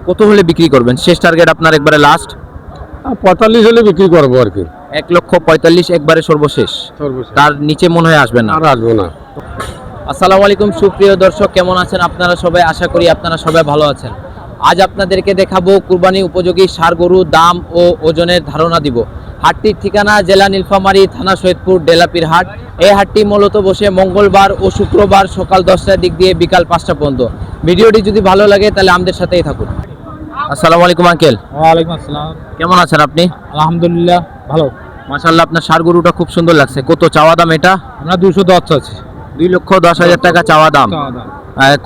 কত হলে বিক্রি করবেন? শেষ টার্গেট আপনার একবারে লাস্ট? 45 হলে বিক্রি করবো আর কি। 1,45,000 একবারে সর্বশেষ, তার নিচে মনে হয় আসবেন না? আর আসবো না। আসসালামু আলাইকুম সুপ্রিয় দর্শক, কেমন আছেন আপনারা সবাই? আশা করি আপনারা সবাই ভালো আছেন। আজ আপনাদেরকে দেখাবো কুরবানি উপযোগী ষাঁড় গরু দাম ও ওজনের ধারণা দিব। হাটটির ঠিকানা জেলা নীলফামারী, থানা সৈয়দপুর, ডেলাপির হাট। এই হাটটি মূলত বসে মঙ্গলবার ও শুক্রবার সকাল 10টার দিক দিয়ে বিকাল 5টা পর্যন্ত। ভিডিওটি যদি ভালো লাগে তাহলে আমাদের সাথেই থাকুন। আসসালামু আলাইকুম আঙ্কেল। ওয়ালাইকুম আসসালাম। কেমন আছেন আপনি? আলহামদুলিল্লাহ ভালো। মাশাআল্লাহ, আপনার ষাঁড় গরুটা খুব সুন্দর লাগছে। কত চাওয়া দাম এটা? আমরা 210 আছে। 2,10,000 টাকা চাওয়া দাম।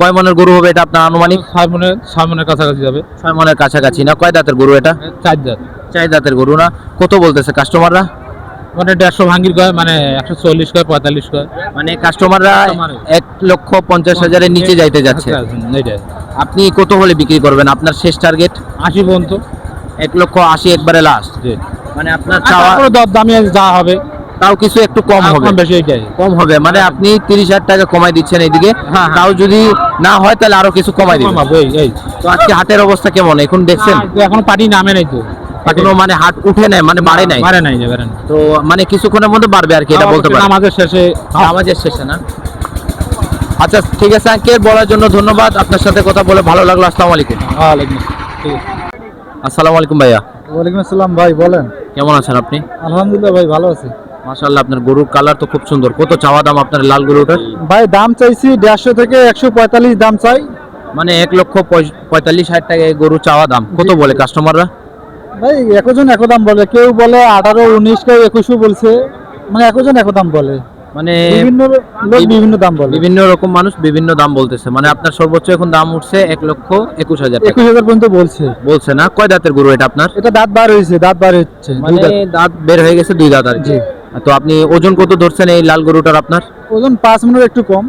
কয় মনের গরু হবে এটা আপনার আনুমানিক? 6 মনের কাছাকাছি যাবে। 6 মনের কাছাকাছি না? কয় দাঁতের গরু এটা? 4 দাঁত। 4 দাঁতের গরু না? কত বলতেছে কাস্টমাররা? মানে 150 ভাঙ্গির কয়, মানে 140 কয়, 45 কয়। মানে কাস্টমাররা 1,50,000 এর নিচে যাইতে যাচ্ছে। এইটাই। আপনি কত হলে বিক্রি করবেন? আপনার শেষ টার্গেট? 80 পর্যন্ত। 1,80,000 একবারে লাস্ট। জি। মানে আপনার চাওয়া দর দামে যা হবে তাও কিছু একটু কম হবে, বেশি এইটাই কম হবে। মানে আপনি 30,000 টাকা কমাই দিচ্ছেন এইদিকে, তাও যদি না হয় তাহলে আরো কিছু কমাই দিবেন। এই তো আজকে হাটের অবস্থা কেমন এখন দেখছেন? এখন পাটি নামে নাই তো, এখনো মানে হাট উঠে নাই, মানে বাড়ে নাই। বাড়ে নাই। তো মানে কিছুক্ষণের মধ্যে বাড়বে আর কি, এটা বলতে পারেন। আমাদের শেষে, আমাদের শেষে না? আচ্ছা ঠিক আছে আঙ্কেল, বলার জন্য ধন্যবাদ। আপনার সাথে কথা বলে ভালো লাগলো। আসসালামু আলাইকুম। ওয়ালাইকুম আসসালাম। আসসালামু আলাইকুম ভাইয়া। ওয়ালাইকুম আসসালাম ভাই, বলেন। কেমন আছেন আপনি? আলহামদুলিল্লাহ ভাই, ভালো আছি। মাশাআল্লাহ, আপনার গরুর কালার তো খুব সুন্দর। কত চাওয়া দাম আপনার লাল গরুটার? ভাই দাম চাইছি 150 থেকে 145 দাম চাই। মানে 1,45,000 টাকা এই গরু চাওয়া দাম। কত বলে কাস্টমাররা? ভাই একজন এক দাম বলে, কেউ বলে 18, 19, কেউ 21 বলছে। মানে একজন এক দাম বলে, মানে বিভিন্ন লোক বিভিন্ন দাম বলে। বিভিন্ন রকম মানুষ বিভিন্ন দাম বলতেছে। মানে আপনার সর্বোচ্চ এখন দাম উঠছে 1,21,000 টাকা। 21,000 পর্যন্ত বলছে। বলছে না? কয় দাঁতের গরু এটা আপনার? এটা দাঁত বার হয়েছে, দাঁত বার হচ্ছে, মানে দাঁত বের হয়ে গেছে, 2 দাঁত আর কি। তো আপনি ওজন কত ধরছেন এই লাল গরুটার আপনার? ওজন 5 মনের একটু কম।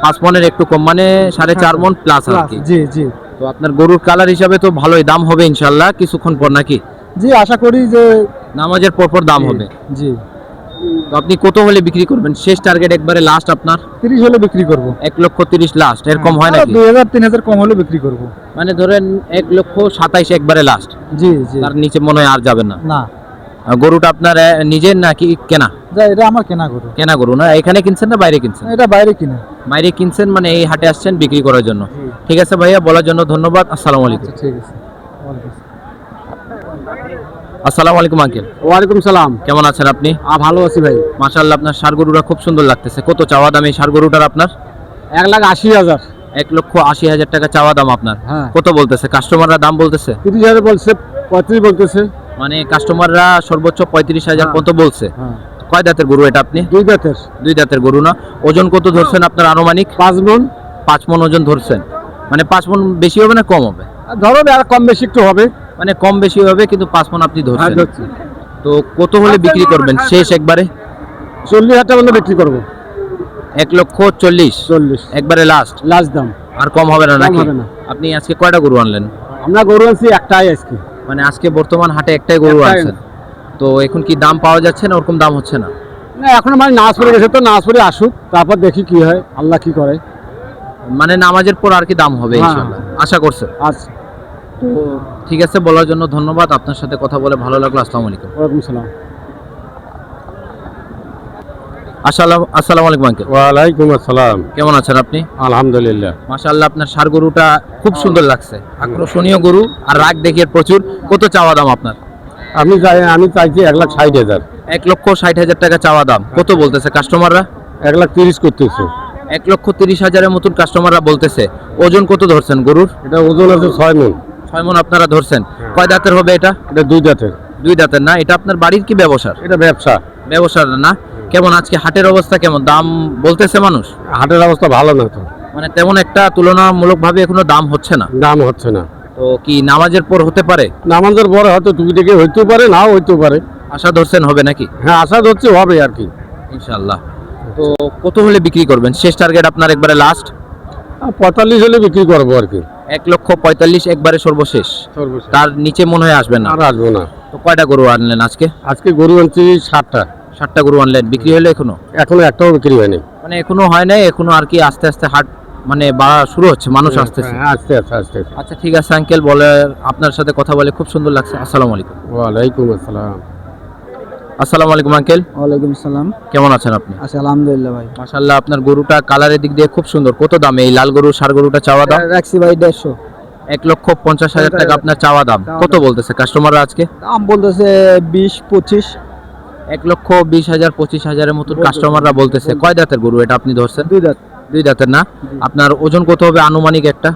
5 মনের একটু কম, মানে 4.5 মন প্লাস আর কি। জি জি। তো আপনার গরুর কালার হিসাবে তো ভালোই দাম হবে ইনশাআল্লাহ কিছুক্ষণ পর, নাকি? জি, আশা করি যে নামাজের পর দাম হবে। জি। তো আপনি কত হলে বিক্রি করবেন? শেষ টার্গেট একবারে লাস্ট আপনার? 30 হলে বিক্রি করব। 1,30,000 লাস্ট, এর কম হয় নাকি? 2000, 3000 কম হলে বিক্রি করব। মানে ধরেন 1,27,000 একবারে লাস্ট। জি জি। তার নিচে মনে হয় আর যাবেন না? না। গরুটা আপনার নিজের নাকি কেনা? যা, এটা আমার কেনা গরু। কেনা গরু না? এখানে কিনছেন না বাইরে কিনছেন? এটা বাইরে কিনা। বাইরে কিনছেন, মানে এই হাটে আসছেন বিক্রি করার জন্য। ঠিক আছে ভাইয়া, বলার জন্য ধন্যবাদ। আসসালামু আলাইকুম। ঠিক আছে। আসসালামু আলাইকুম আঙ্কেল। ওয়ালাইকুম সালাম। কেমন আছেন আপনি? ভালো আছি ভাই। মাশাআল্লাহ, আপনার ষাঁড় গরুটা খুব সুন্দর লাগতেছে। কত চাওয়া দাম এই ষাঁড় গরুটার আপনার? 1,80,000। 1,80,000 টাকা চাওয়া দাম আপনার। কত বলতেছে কাস্টমাররা? দাম বলতেছে 30,000 বলছে, 35 বলতেছে। মানে কাস্টমাররা সর্বোচ্চ 35,000 পর্যন্ত বলছে। কয় দাঁতের গরু এটা আপনি? 2 দাঁতের। 2 দাঁতের গরু না? ওজন কত ধরছেন আপনার আনুমানিক? 5 মন। 5 মন ওজন ধরছেন। মানে 5 মন বেশি হবে না কম হবে? ধরো আর কম বেশি একটু হবে। মানে কম বেশি হবে, কিন্তু 5 মন আপনি ধরছেন। তো কত হলে বিক্রি করবেন শেষ একবারে? 40,000 টাকা বলে বিক্রি করব। 1,40,000 একবারে লাস্ট দাম। আর কম হবে না নাকি? হবে না। আপনি আজকে কয়টা গরু আনলেন? আমরা গরু আনছি একটাই আজকে। মানে আজকে বর্তমান হাটে একটাই গরু আনছেন। তো এখন কি দাম পাওয়া যাচ্ছে না? ওরকম দাম হচ্ছে না? না, এখন মানে নামাজ পড়ে গেছে, তো নামাজ পড়ে আসুক, তারপর দেখি কি হয়, আল্লাহ কি করে। মানে নামাজের পর আর কি দাম হবে ইনশাআল্লাহ আশা করছেন? আচ্ছা। তো ঠিক আছে, বলার জন্য ধন্যবাদ। আপনার সাথে কথা বলে ভালো লাগলো। আসসালামু আলাইকুম। ওয়ালাইকুম সালাম। আসসালামু আলাইকুম আঙ্কেল। ওয়ালাইকুম আসসালাম। কেমন আছেন আপনি? আলহামদুলিল্লাহ। মাশাআল্লাহ, আপনার ষাঁড় গরুটা খুব সুন্দর লাগছে, আকর্ষণীয় গরু আর রাগ দেখিয়ে প্রচুর। কত চাওয়া দাম আপনার? আমি চাইছি 1,60,000। 1,60,000 টাকা চাওয়া দাম। কত বলতেছে কাস্টমাররা? 1,30,000 করতেছে। 1,30,000 মতন কাস্টমাররা বলতেছে। ওজন কত ধরছেন গরুর? এটা ওজন আছে 6 মন। 6 মন আপনারা ধরছেন। কয় দাঁতের হবে এটা? এটা 2 দাঁতের। 2 দাঁতের না? এটা আপনার বাড়ির কি ব্যবসার? এটা ব্যবসা। ব্যবসার না? কেমন আজকে হাটের অবস্থা কেমন? দাম বলতেছে মানুষ? হাটের অবস্থা ভালো না তো, মানে তেমন একটা তুলনামূলক ভাবে এখনো দাম হচ্ছে না। দাম হচ্ছে না। তো কি নামাজের পর হতে পারে? নামাজের পরে হয়তো টুকিটাকি হইতেও পারে, নাও হইতেও পারে। আশা ধরছেন হবে নাকি? হ্যাঁ, আশা হচ্ছে হবে আর কি, ইনশাআল্লাহ। তো কত হলে বিক্রি করবেন? শেষ টার্গেট আপনার একবারে লাস্ট? 45 হলে বিক্রি করবো আর কি। 1,45,000 একবারে সর্বশেষ, তার নিচে মনে হয় আসবেন না? আর আসবো না। তো কয়টা গরু আনলেন আজকে? আজকে গরু আনছি 7টা। 7টা গরু আনলেন, বিক্রি হলো এখনো? এখনো একটাও বিক্রি হয়নি। মানে এখনো হয় নাই, এখনো আর কি আস্তে আস্তে হাট মানে বাড়া শুরু হচ্ছে, মানুষ আসতেছে। হ্যাঁ, আস্তে আস্তে আস্তে আস্তে। আচ্ছা ঠিক আছে আঙ্কেল, বলে আপনার সাথে কথা বলে খুব সুন্দর লাগছে। আসসালামু আলাইকুম। ওয়ালাইকুম আসসালাম। আসসালামু আলাইকুম আঙ্কেল, ওয়ালাইকুম সালাম। কেমন আছেন আপনি? আচ্ছা, আলহামদুলিল্লাহ ভাই। মাশাআল্লাহ, আপনার গরুটা কালারের দিক দিয়ে খুব সুন্দর। কত দামে এই লাল গরু ষাঁড় গরুটা চাওয়া দাম? রাখছি ভাই 150। 1,50,000 টাকা আপনার চাওয়া দাম। কত বলতেছে কাস্টমাররা আজকে? দাম বলতেছে 20-25। 1,20,000 25,000-এর মতন কাস্টমাররা বলতেছে। কয় দাঁতের গরু এটা আপনি ধরছেন? 2 দাঁত। 2 দাঁতের না? আপনার ওজন কত হবে আনুমানিক একটা?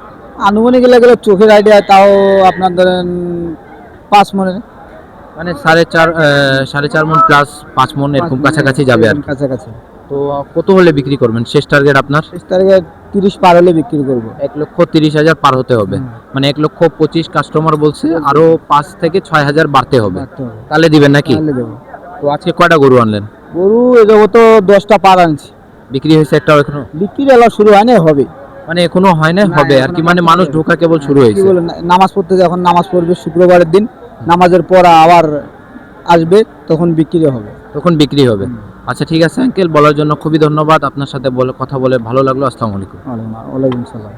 আনুমানিক গেলে চোখের আইডিয়া তাও আপনার ধরেন 5 মনে, মানে 4.5 মন প্লাস 5 মন এরকম কাছাকাছি যাবে আর কি। কাছাকাছি। তো কত হলে বিক্রি করবেন? শেষ টার্গেট আপনার? 6 তারিখে 30 পার হলে বিক্রি করব। 1,30,000 পার হতে হবে। মানে 1,25,000 কাস্টমার বলছে, আরো 5 থেকে 6,000 বাড়তে হবে, তাহলে দিবেন নাকি? তাহলে দেবো। তো আজকে কয়টা গরু আনলেন? গরু এ জগত 10টা পার আনছি। বিক্রি হয়েছে একটাও এখনো? বিক্রি এলা শুরু হয় না, হবে। মানে এখনো হয় না, হবে আর কি। মানে মানুষ ঢোকা কেবল শুরু কি হয়েছে। বলে নামাজ পড়তে, যখন নামাজ পড়বে শুক্রবারের দিন, নামাজের পর আবার আসবে, তখন বিক্রি হবে। তখন বিক্রি হবে। আচ্ছা ঠিক আছে আঙ্কেল, বলার জন্য খুবই ধন্যবাদ। আপনার সাথে কথা বলে ভালো লাগলো। আসসালামু আলাইকুম। ওয়ালাইকুম সালাম।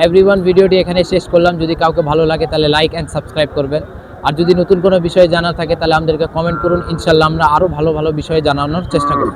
এভরিওয়ান, ভিডিওটি এখানে শেষ করলাম। যদি কাউকে ভালো লাগে তাহলে লাইক অ্যান্ড সাবস্ক্রাইব করবেন। আর যদি নতুন কোনো বিষয়ে জানা থাকে তাহলে আমাদেরকে কমেন্ট করুন। ইনশাল্লাহ আমরা আরও ভালো ভালো বিষয়ে জানানোর চেষ্টা করব।